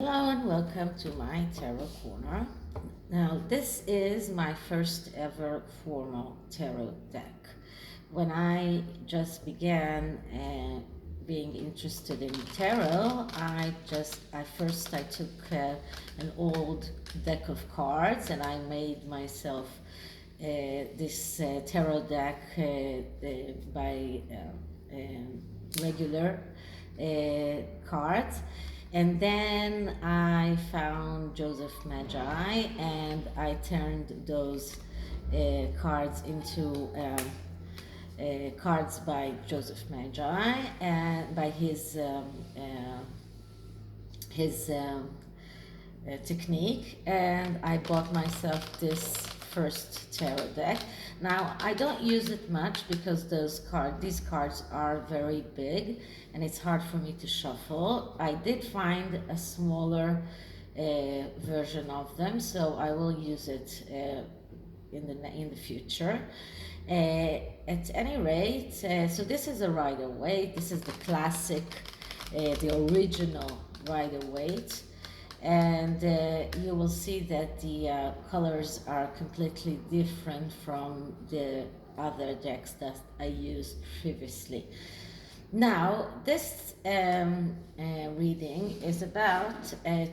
Hello and welcome to my tarot corner. Now, this is my first ever formal tarot deck. When I just began being interested in tarot, I took an old deck of cards and I made myself this tarot deck by regular cards. And then I found Joseph Magi and I turned those cards into cards by Joseph Magi and by his technique, and I bought myself this first tarot deck. Now I don't use it much because these cards are very big and it's hard for me to shuffle. I did find a smaller version of them, so I will use it in the future. At any rate, so this is a Rider-Waite. This is the classic, the original Rider-Waite, and you will see that the colors are completely different from the other decks that I used previously. Now, this reading is about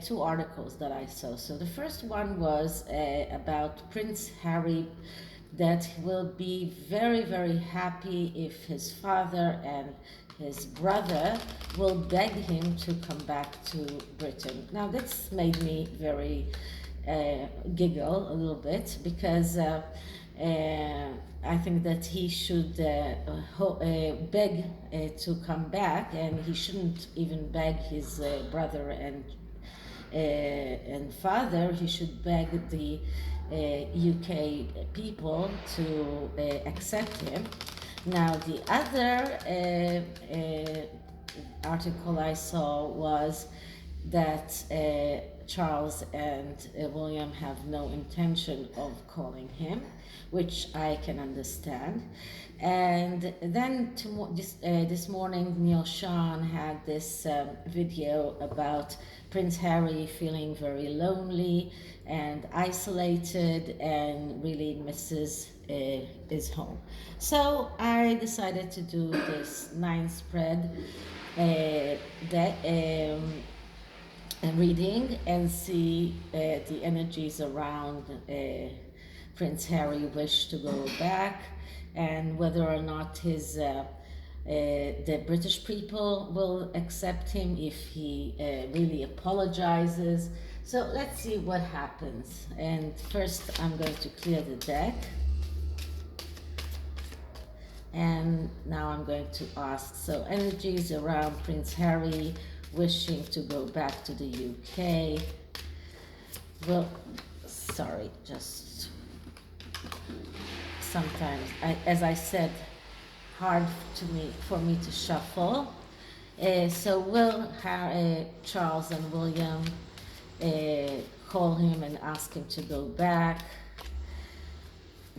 two articles that I saw. So the first one was about Prince Harry, that will be very, very happy if his father and his brother will beg him to come back to Britain. Now, this made me very giggle a little bit because I think that he should beg to come back, and he shouldn't even beg his brother and father. He should beg the UK people to accept him. Now, the other article I saw was that Charles and William have no intention of calling him, which I can understand. And then this morning, Neil Sean had this video about Prince Harry feeling very lonely and isolated and really misses his home. So I decided to do this 9 spread reading and see the energies around Prince Harry wish to go back, and whether or not the British people will accept him if he really apologizes. So let's see what happens. And first I'm going to clear the deck. And now I'm going to ask, so energies around Prince Harry wishing to go back to the UK. Well, sorry, just sometimes, as I said, hard for me to shuffle. So will Charles and William call him and ask him to go back?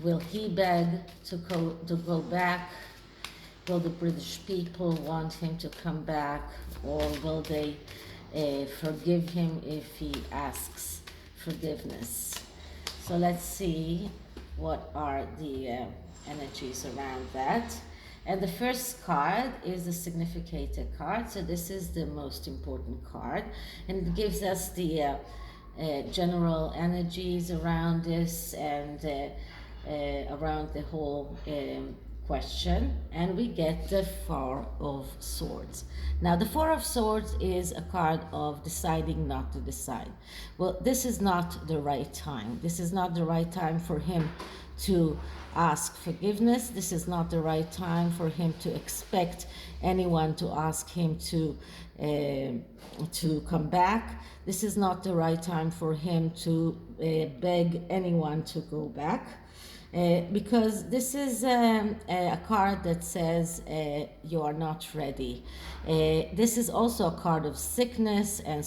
Will he beg to go back? Will the British people want him to come back, or will they forgive him if he asks forgiveness? So let's see what are the energies around that. And the first card is the significator card. So this is the most important card, and it gives us the general energies around this and around the whole question. And we get the Four of Swords. Now, the Four of Swords is a card of deciding not to decide. Well, this is not the right time. This is not the right time for him to ask forgiveness. This is not the right time for him to expect anyone to ask him to come back. This is not the right time for him to beg anyone to go back. Because this is a card that says you are not ready. This is also a card of sickness, and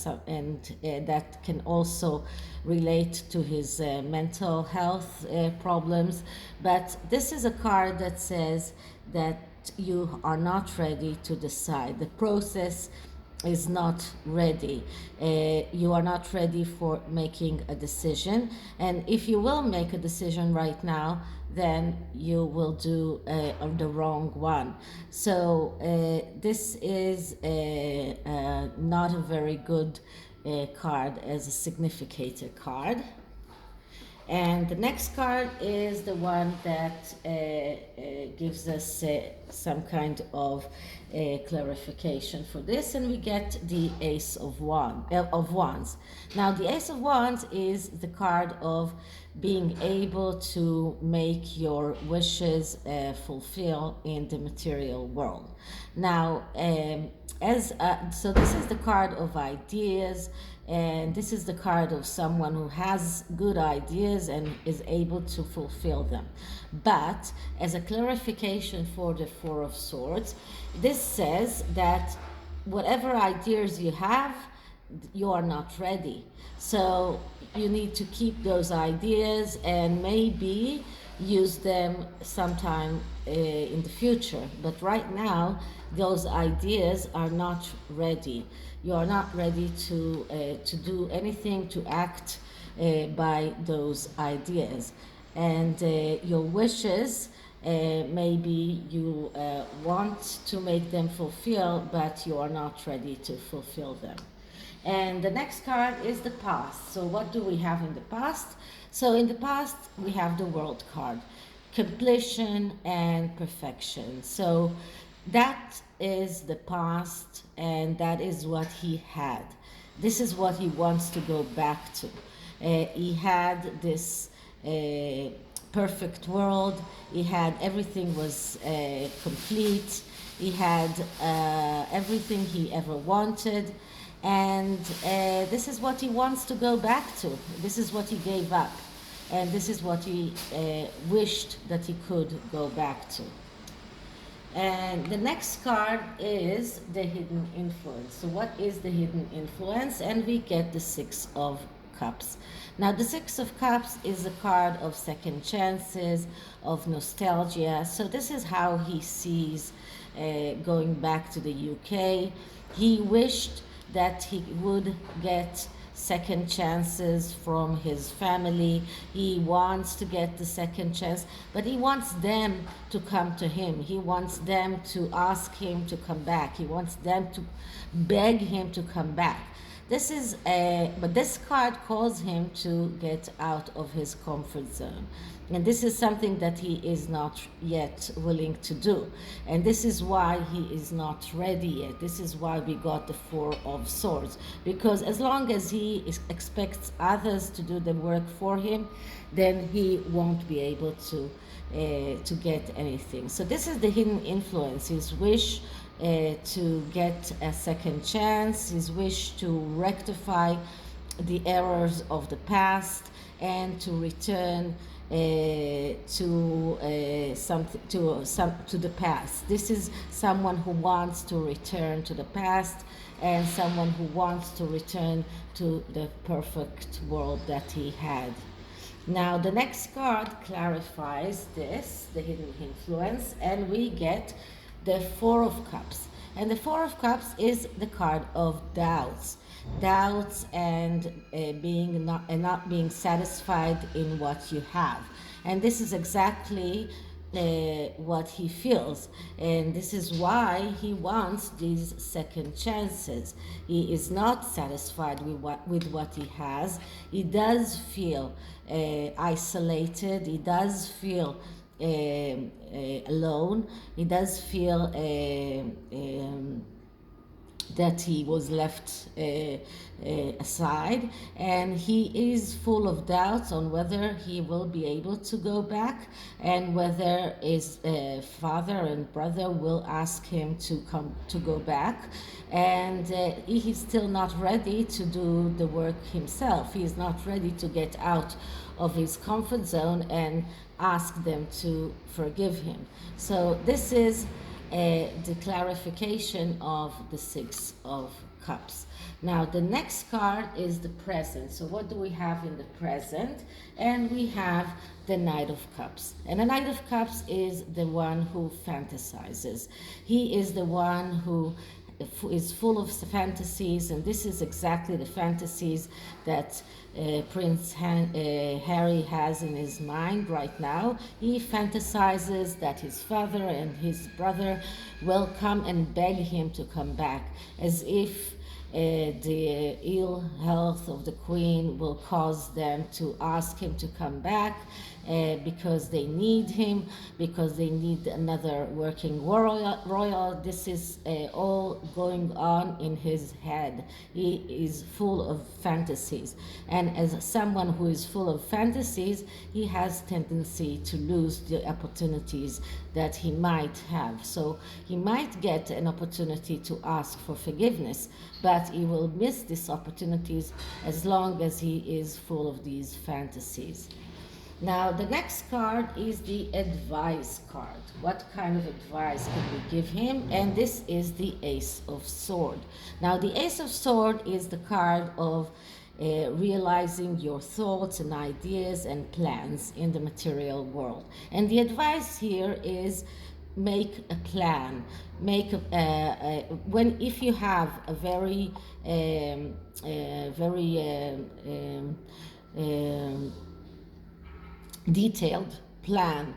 that can also relate to his mental health problems. But this is a card that says that you are not ready to decide. The process is not ready. You are not ready for making a decision. And if you will make a decision right now, then you will do the wrong one. So this is not a very good card as a significator card. And the next card is the one that gives us some kind of clarification for this, and we get the Ace of Wands. Now, the Ace of Wands is the card of being able to make your wishes fulfill in the material world. Now, so this is the card of ideas, and this is the card of someone who has good ideas and is able to fulfill them. But as a clarification for the Four of Swords, this says that whatever ideas you have, you are not ready. So you need to keep those ideas and maybe use them sometime in the future. But right now, those ideas are not ready. You are not ready to do anything, to act by those ideas. And your wishes, maybe you want to make them fulfill, but you are not ready to fulfill them. And the next card is the past. So what do we have in the past? So in the past, we have the World card, completion and perfection. So that is the past, and that is what he had. This is what he wants to go back to. He had this perfect world. He had everything was complete. He had everything he ever wanted. And this is what he wants to go back to. This is what he gave up. And this is what he wished that he could go back to. And the next card is the hidden influence. So what is the hidden influence? And we get the Six of Cups. Now the Six of Cups is a card of second chances, of nostalgia. So this is how he sees going back to the UK. He wished that he would get second chances from his family. He wants to get the second chance, but he wants them to come to him. He wants them to ask him to come back. He wants them to beg him to come back. But this card calls him to get out of his comfort zone. And this is something that he is not yet willing to do. And this is why he is not ready yet. This is why we got the Four of Swords. Because as long as he expects others to do the work for him, then he won't be able to get anything. So this is the hidden influence, his wish to get a second chance, his wish to rectify the errors of the past and to return to the past. This is someone who wants to return to the past and someone who wants to return to the perfect world that he had. Now the next card clarifies this, the hidden influence, and we get the Four of Cups. And the Four of Cups is the card of doubts and not being satisfied in what you have. And this is exactly what he feels, and this is why he wants these second chances. He is not satisfied with what he has. He does feel isolated. He does feel alone. He does feel that he was left aside, and he is full of doubts on whether he will be able to go back and whether his father and brother will ask him to go back. And he's still not ready to do the work himself. He is not ready to get out of his comfort zone and ask them to forgive him. So this is the clarification of the Six of Cups. Now the next card is the present. So what do we have in the present? And we have the Knight of Cups. And the Knight of Cups is the one who fantasizes. He is the one who is full of fantasies, and this is exactly the fantasies that Prince Harry has in his mind right now. He fantasizes that his father and his brother will come and beg him to come back, as if the ill health of the queen will cause them to ask him to come back, because they need him, because they need another working royal. This is all going on in his head. He is full of fantasies, and as someone who is full of fantasies, he has tendency to lose the opportunities that he might have. So he might get an opportunity to ask for forgiveness, but he will miss these opportunities as long as he is full of these fantasies. Now, the next card is the advice card. What kind of advice can we give him? And this is the Ace of Swords. Now, the Ace of Swords is the card of realizing your thoughts and ideas and plans in the material world. And the advice here is make a plan. If you have a very detailed plan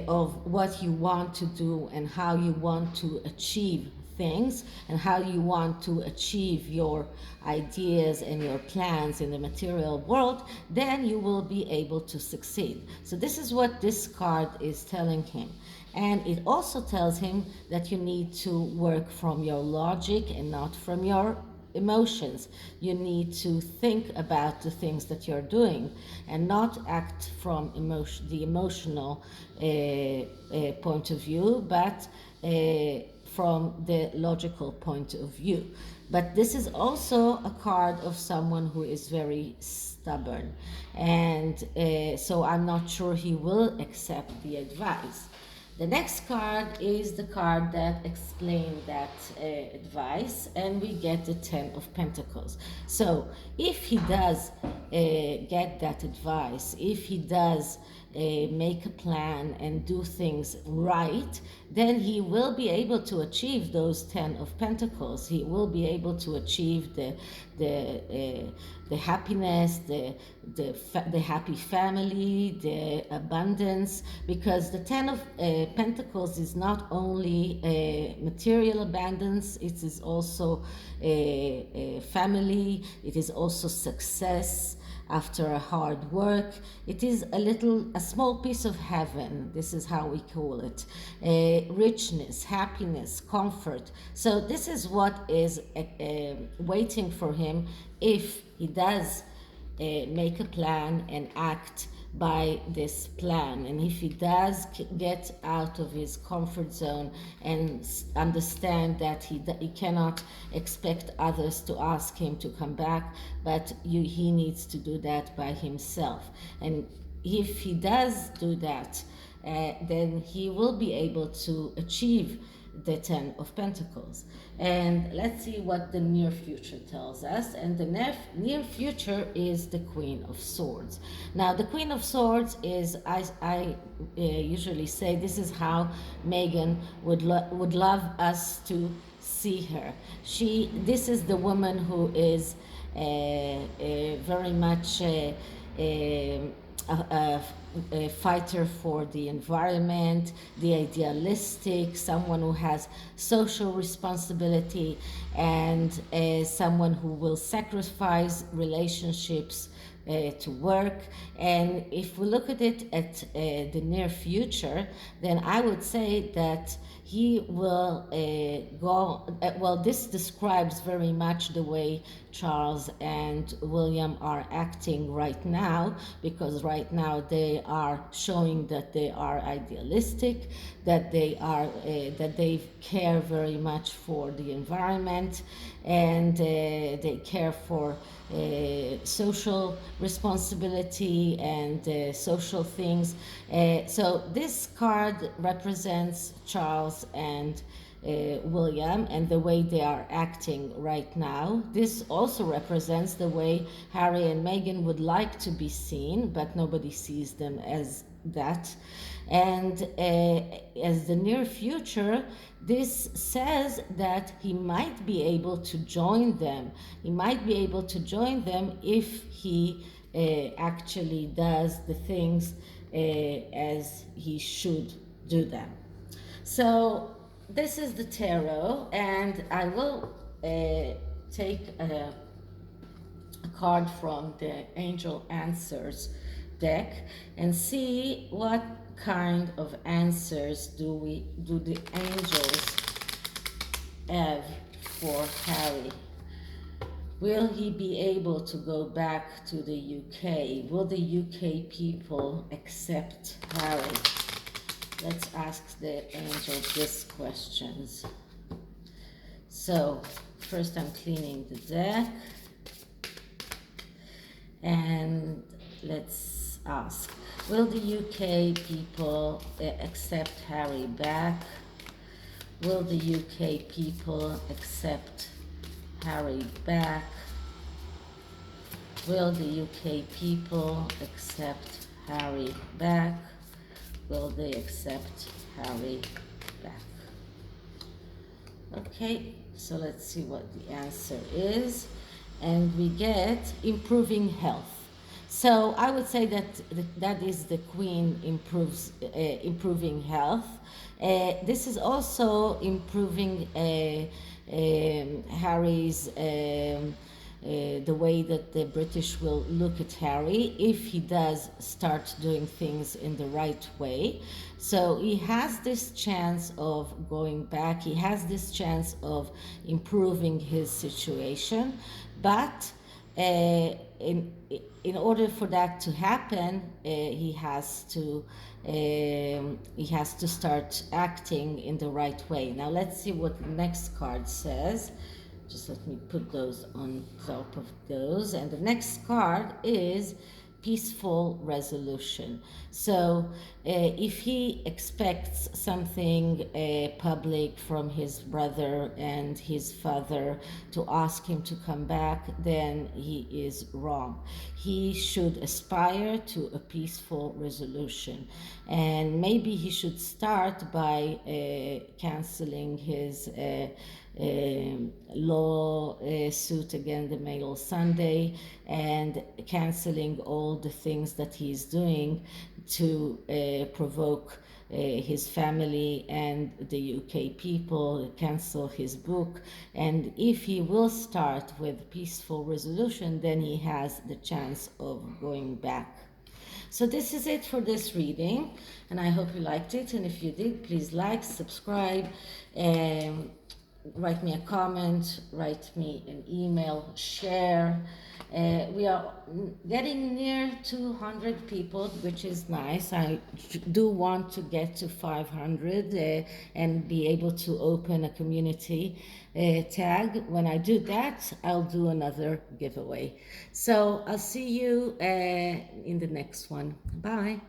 of what you want to do and how you want to achieve things and how you want to achieve your ideas and your plans in the material world, then you will be able to succeed. So this is what this card is telling him. And it also tells him that you need to work from your logic and not from your emotions. You need to think about the things that you're doing and not act from the emotional point of view, but from the logical point of view. But this is also a card of someone who is very stubborn, and so I'm not sure he will accept the advice. The next card is the card that explains that advice, and we get the 10 of Pentacles. So if he does get that advice, if he does make a plan and do things right, then he will be able to achieve those 10 of Pentacles. He will be able to achieve the happiness, the happy family, the abundance, because the 10 of Pentacles is not only material abundance, it is also family, it is also success after a hard work. It is a small piece of heaven. This is how we call it. Richness, happiness, comfort. So this is what is waiting for him if he does make a plan and act by this plan, and if he does get out of his comfort zone and understand that he cannot expect others to ask him to come back, but he needs to do that by himself. And if he does do that, then he will be able to achieve the 10 of Pentacles. And let's see what the near future tells us. And the near future is the Queen of Swords. Now, the Queen of Swords is, I usually say, this is how Meghan would love us to see her. This is the woman who is very much a fighter for the environment, the idealistic, someone who has social responsibility, and someone who will sacrifice relationships to work. And if we look at it at the near future, then I would say that he will well, this describes very much the way Charles and William are acting right now, because right now they are showing that they are idealistic, that they care very much for the environment, and they care for social responsibility and social things. So this card represents Charles and William and the way they are acting right now. This also represents the way Harry and Meghan would like to be seen, but nobody sees them as that. And as the near future, this says that he might be able to join them. He might be able to join them if he actually does the things as he should do them. So this is the tarot, and I will take a card from the Angel Answers deck and see what kind of answers do the angels have for Harry. Will he be able to go back to the UK? Will the UK people accept Harry? Let's ask the angel these questions. So first I'm cleaning the deck, and let's ask, will the UK people accept Harry back? Will the UK people accept Harry back? Will the UK people accept Harry back? Will they accept Harry back? Okay, so let's see what the answer is. And we get improving health. So I would say that that is the Queen improving health. This is also improving Harry's the way that the British will look at Harry if he does start doing things in the right way. So he has this chance of going back, he has this chance of improving his situation, but in order for that to happen, he has to start acting in the right way. Now let's see what the next card says. Just let me put those on top of those. And the next card is peaceful resolution. So if he expects something public from his brother and his father to ask him to come back, then he is wrong. He should aspire to a peaceful resolution. And maybe he should start by canceling his law suit against the Mail Sunday and canceling all the things that he's doing to provoke his family and the UK people, cancel his book. And if he will start with peaceful resolution, then he has the chance of going back. So this is it for this reading, and I hope you liked it. And if you did, please like, subscribe, and write me a comment, write me an email, share. We are getting near 200 people, which is nice. I do want to get to 500 and be able to open a community tag. When I do that, I'll do another giveaway. So I'll see you in the next one. Bye.